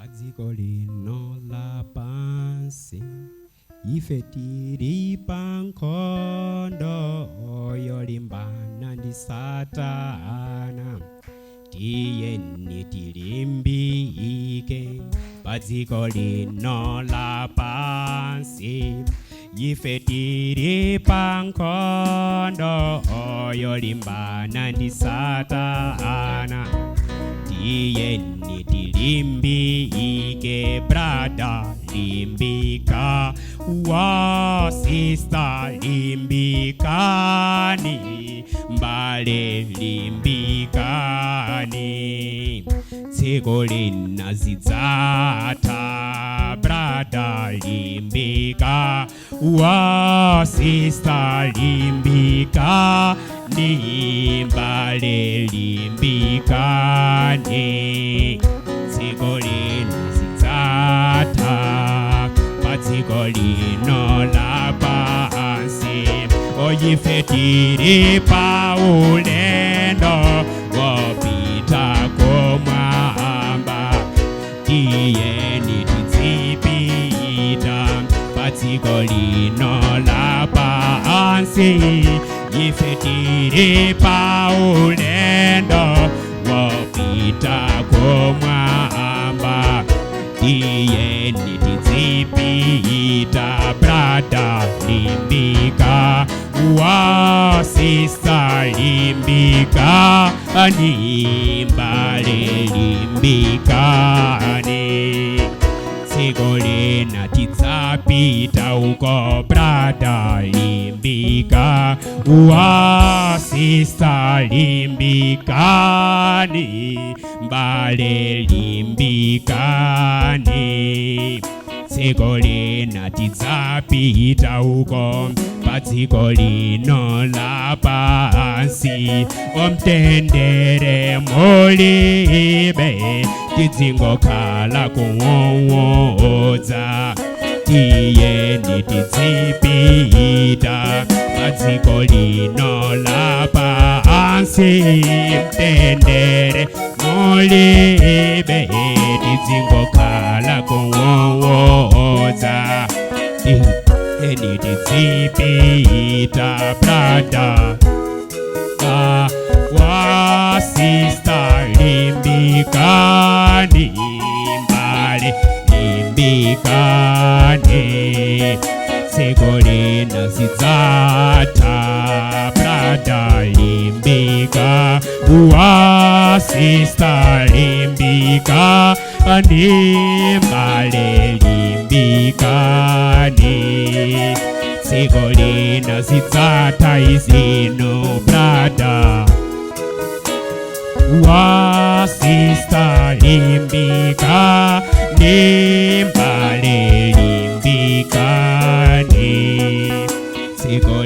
Padziko lino lapansi ife tiri pankhondo yolimbana ndi Satana. Tiyeni tilimbike padziko lino lapansi ife tiri pankhondo yolimbana ndi Satana. Tiyeni tilimbike brother, limbika wa sister, limbikani mbale, limbikani dziko linazadzatha brother, limbika wa sister, limbikani mbale, limbikani dziko linazadzatha padziko lino lapansi. Ife tiri paulendo wopita kumwamba. Tiyeni tidzipita padziko lino lapansi. Ife tiri paulendo wopita kumwamba. Tiyeni tidzipita brother, limbika wa sister, limbikani mbale, limbikani dziko lina tidzapita uko brother, limbika wa sister, limbikani mbale, limbikani dziko lina tidzapita uko padziko lino lapansi. Omtendere mulibe tidzingokhala kuwowodza. Tiyeni tidzipita padziko lino lapansi. Mtendere mulibe tidzingokhala kuwowodza. Tiyeni tidzipita brother wa sister, limbikani mbale, limbikani dziko linazadzatha brother, limbika wa sister, limbikani mbale, limbikani dziko linazadzatha izino brother wa sister, limbikani mbale, limbikani dziko